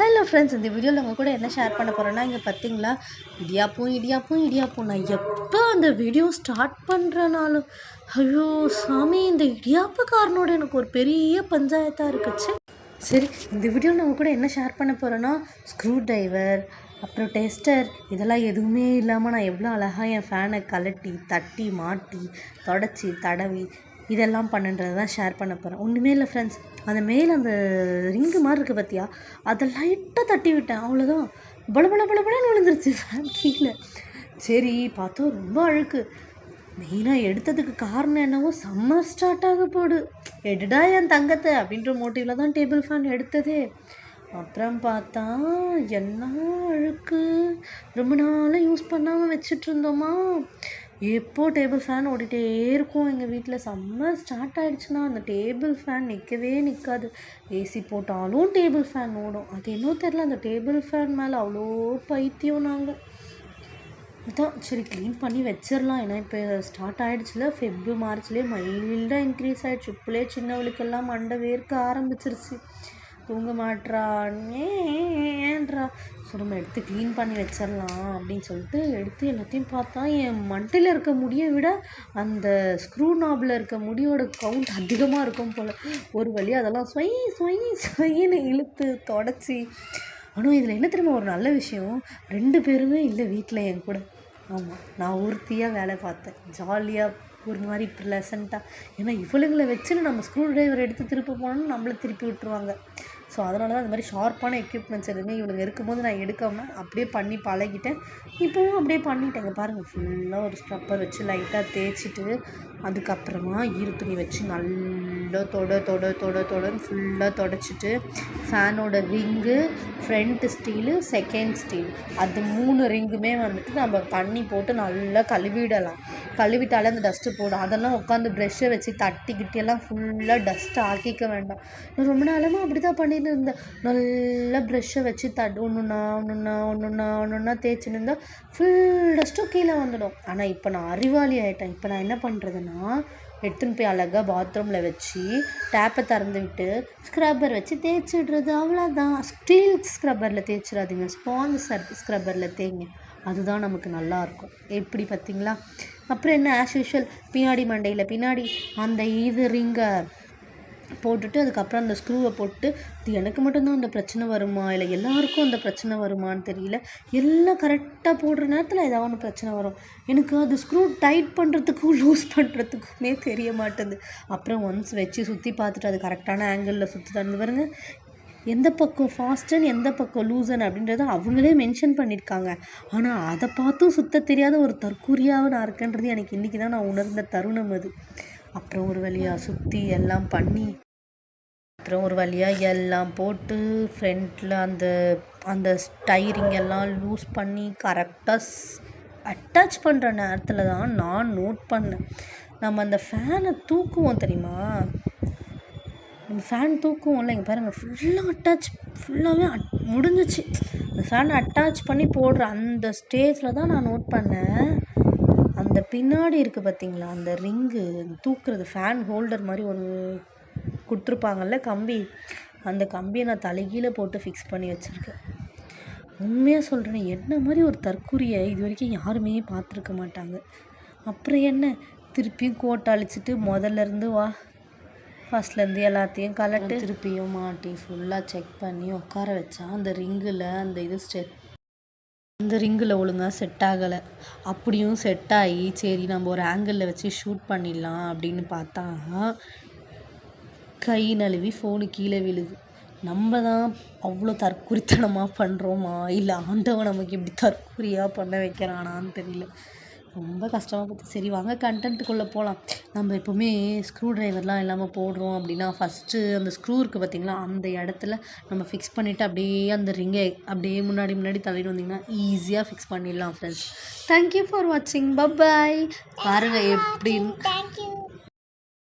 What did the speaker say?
Hello friends, இந்த வீடியோவில் நம்ம கூட என்ன ஷேர் பண்ண போகிறோன்னா, இங்கே பார்த்தீங்களா இடியாப்பம். நான் எப்போ அந்த வீடியோ ஸ்டார்ட் பண்ணுறனாலும் ஐயோ சாமி, இந்த இடியாப்பக்காரனோட எனக்கு ஒரு பெரிய பஞ்சாயத்தாக இருக்குச்சு. சரி, இந்த வீடியோவில் நம்ம கூட என்ன ஷேர் பண்ண போகிறோன்னா, ஸ்க்ரூ ட்ரைவர் அப்புறம் டெஸ்டர் இதெல்லாம் எதுவுமே இல்லாமல் நான் எவ்வளோ அழகாக என் ஃபேனை கலட்டி தட்டி மாட்டி தொடச்சி தடவி இதெல்லாம் பண்ணுன்றது தான் ஷேர் பண்ண போகிறேன். ஒன்றுமே இல்லை ஃப்ரெண்ட்ஸ், அந்த மேலே அந்த ரிங்கு மாதிரி இருக்குது பார்த்தியா, அதை லைட்டாக தட்டி விட்டேன், அவ்வளோதான். பலன்னு விழுந்துருச்சு ஃபேன் கீழே. சரி பார்த்தா ரொம்ப அழுக்கு. மெயினாக எடுத்ததுக்கு காரணம் என்னவோ சம்மர் ஸ்டார்ட் ஆக போடு, எடுடா என் தங்கத்தை அப்படின்ற மோட்டிவில் தான் டேபிள் ஃபேன் எடுத்ததே. அப்புறம் பார்த்தா என்ன அழுக்கு, ரொம்ப நாளாக யூஸ் பண்ணாமல் வச்சுட்டு இருந்தோமா. எப்போ டேபிள் ஃபேன் ஓடிட்டே இருக்கும் எங்கள் வீட்டில். சம்மர் ஸ்டார்ட் ஆகிடுச்சுன்னா அந்த டேபிள் ஃபேன் நிற்கவே நிற்காது. ஏசி போட்டாலும் டேபிள் ஃபேன் ஓடும். அது என்னோ தெரில, அந்த டேபிள் ஃபேன் மேலே அவ்வளோ பைத்தியம் நாங்கள். அதான் சரி க்ளீன் பண்ணி வச்சிடலாம். ஏன்னா இப்போ ஸ்டார்ட் ஆகிடுச்சுல, ஃபெப்ரு மார்ச்லேயே மைல்டாக இன்க்ரீஸ் ஆகிடுச்சு. இப்போலே சின்னவளுக்கெல்லாம் மண்டை வேர்க்க ஆரம்பிச்சிருச்சு, தூங்க மாட்றான்றா. ஸோ நம்ம எடுத்து க்ளீன் பண்ணி வச்சிடலாம் அப்படின்னு சொல்லிட்டு எடுத்து எல்லாத்தையும் பார்த்தா என் மண்டையில் இருக்க முடியை விட அந்த ஸ்க்ரூ நாபில் இருக்க முடியோட கவுண்ட் அதிகமாக இருக்கும் போல். ஒரு வழியாக அதெல்லாம் ஸ்வைன்னு இழுத்து தொடச்சி. ஆனால் இதில் என்ன தெரியுமா ஒரு நல்ல விஷயம், 2 பேருமே இல்லை வீட்டில் என் கூட. ஆமாம், நான் ஒருத்தியாக வேலை பார்த்தேன், ஜாலியாக ஒரு மாதிரி ப்ளசண்ட்டாக. ஏன்னா இவளுங்களை வச்சுன்னு நம்ம ஸ்க்ரூ ட்ரைவர் எடுத்து திருப்ப போனோம்னு நம்மளை திருப்பி விட்டுருவாங்க. ஸோ அதனால தான் இந்த மாதிரி ஷார்ப்பான எக்யூப்மெண்ட்ஸ் எதுவுமே இவளுங்க இருக்கும்போது நான் எடுக்காமல் அப்படியே பண்ணி பழகிட்டேன். இப்போவும் அப்படியே பண்ணிட்டேங்க. பாருங்கள், ஃபுல்லாக ஒரு ஸ்க்ரப்பர் வச்சு லைட்டாக தேய்ச்சிட்டு அதுக்கப்புறமா ஈரத்துணி வச்சு நல்லா தொடன்னு ஃபுல்லாக தொடச்சிட்டு ஃபேனோட ring, front steel, second steel, அது 3 ரிங்குமே வந்துட்டு நம்ம தண்ணி போட்டு நல்லா கழுவிட்டாலே அந்த டஸ்ட்டு போடும். அதெல்லாம் உட்காந்து ப்ரெஷ்ஷை வச்சு தட்டிக்கிட்டெல்லாம் ஃபுல்லாக டஸ்ட்டு ஆக்கிக்க வேண்டாம். நான் ரொம்ப நாளமாக அப்படி தான் பண்ணிட்டு இருந்தேன். நல்லா ப்ரெஷ்ஷை வச்சு ஒன்றுன்னா தேய்ச்சின்னு இருந்தால் ஃபுல் டஸ்ட்டும் கீழே வந்துடும். ஆனால் இப்போ நான் அறிவாளி ஆகிட்டேன். இப்போ நான் என்ன பண்ணுறதுன்னா, எடுத்துன்னு போய் அழகாக பாத்ரூமில் வச்சு டேப்பை திறந்து விட்டு ஸ்க்ரப்பர் வச்சு தேய்ச்சி விடுறது, அவ்வளோதான். ஸ்டீல் ஸ்க்ரப்பரில் தேய்ச்சிடாதீங்க, ஸ்பாஞ்ச் ஸ்க்ரப்பரில் தேய்ங்க, அதுதான் நமக்கு நல்லாயிருக்கும். எப்படி பார்த்தீங்களா? அப்புறம் என்ன, ஆஸ் யூஷுவல் பின்னாடி மண்டையில் பின்னாடி அந்த ரிங்கை போட்டுட்டு அதுக்கப்புறம் அந்த ஸ்க்ரூவை போட்டு, இது எனக்கு மட்டும்தான் அந்த பிரச்சனை வருமா இல்லை எல்லாருக்கும் அந்த பிரச்சனை வருமானு தெரியல. எல்லாம் கரெக்டாக போடுற நேரத்தில் ஏதாவது ஒன்று பிரச்சனை வரும். எனக்கு அது ஸ்க்ரூ டைட் பண்ணுறதுக்கும் லூஸ் பண்ணுறதுக்குமே தெரிய மாட்டேங்குது. அப்புறம் ஒன்ஸ் வச்சு சுற்றி பார்த்துட்டு அது கரெக்டான ஆங்கிளில் சுற்றி தந்து பாருங்க, எந்த பக்கம் ஃபாஸ்ட்டுன்னு எந்த பக்கம் லூசன் அப்படின்றத அவங்களே மென்ஷன் பண்ணியிருக்காங்க. ஆனால் அதை பார்த்தும் சுத்த தெரியாத ஒரு தற்கூரியாக நான் இருக்கேன்றது எனக்கு இன்றைக்கி தான் நான் உணர்ந்த தருணம் அது. அப்புறம் ஒரு வழியாக சுற்றி எல்லாம் பண்ணி, அப்புறம் ஒரு வழியாக எல்லாம் போட்டு ஃப்ரண்ட்டில் அந்த ஸ்டைரிங் எல்லாம் லூஸ் பண்ணி கரெக்டாக அட்டாச் பண்ணுற நேரத்தில் தான் நான் நோட் பண்ணேன், நம்ம அந்த ஃபேனை தூக்குவோம் தெரியுமா, அந்த ஃபேன் தூக்குவோம்ல, இங்கே பாருங்கள் ஃபுல்லாகவே முடிஞ்சிச்சு. அந்த ஃபேனை அட்டாச் பண்ணி போடுற அந்த ஸ்டேஜில் தான் நான் நோட் பண்ணேன், அந்த பின்னாடி இருக்குது பார்த்திங்களா அந்த ரிங்கு தூக்குறது, ஃபேன் ஹோல்டர் மாதிரி ஒரு கொடுத்துருப்பாங்கல்ல கம்பி, அந்த கம்பியை நான் தலைகீழே போட்டு ஃபிக்ஸ் பண்ணி வச்சுருக்கேன். உண்மையாக சொல்கிறேன், என்ன மாதிரி ஒரு தற்கூரியை இது வரைக்கும் யாருமே பார்த்துருக்க மாட்டாங்க. அப்புறம் என்ன, திருப்பியும் கோட்டை அழிச்சிட்டு முதல்லேருந்து ஃபஸ்ட்லேருந்து எல்லாத்தையும் கலட்டு திருப்பியும் மாட்டி ஃபுல்லாக செக் பண்ணி உட்கார வச்சா அந்த ரிங்கில் அந்த ரிங்கில் ஒழுங்காக செட் ஆகலை. அப்படியும் செட் ஆகி சரி நம்ம ஒரு ஆங்கிளில் வச்சு ஷூட் பண்ணிடலாம் அப்படின்னு பார்த்தா கை நழுவி ஃபோனு கீழே விழுது. நம்ம தான் அவ்வளோ தற்குறித்தனமாக பண்ணுறோமா இல்லை ஆண்டவன் நமக்கு இப்படி தற்குறியாக பண்ண வைக்கிறானான்னு தெரியல. ரொம்ப கஷ்டமாக பார்த்து. சரி வாங்க கண்டென்ட்டுக்குள்ளே போகலாம். நம்ம எப்போவுமே ஸ்க்ரூ ட்ரைவர்லாம் இல்லாமல் போடுறோம் அப்படின்னா, ஃபஸ்ட்டு அந்த ஸ்க்ரூ இருக்குது பார்த்திங்களா, அந்த இடத்துல நம்ம ஃபிக்ஸ் பண்ணிவிட்டு அப்படியே அந்த ரிங்கை அப்படியே முன்னாடி தள்ளிட்டு வந்திங்கன்னா ஈஸியாக ஃபிக்ஸ் பண்ணிடலாம் ஃப்ரெண்ட்ஸ். தேங்க்யூ ஃபார் வாட்சிங், பை பாருங்கள் எப்படி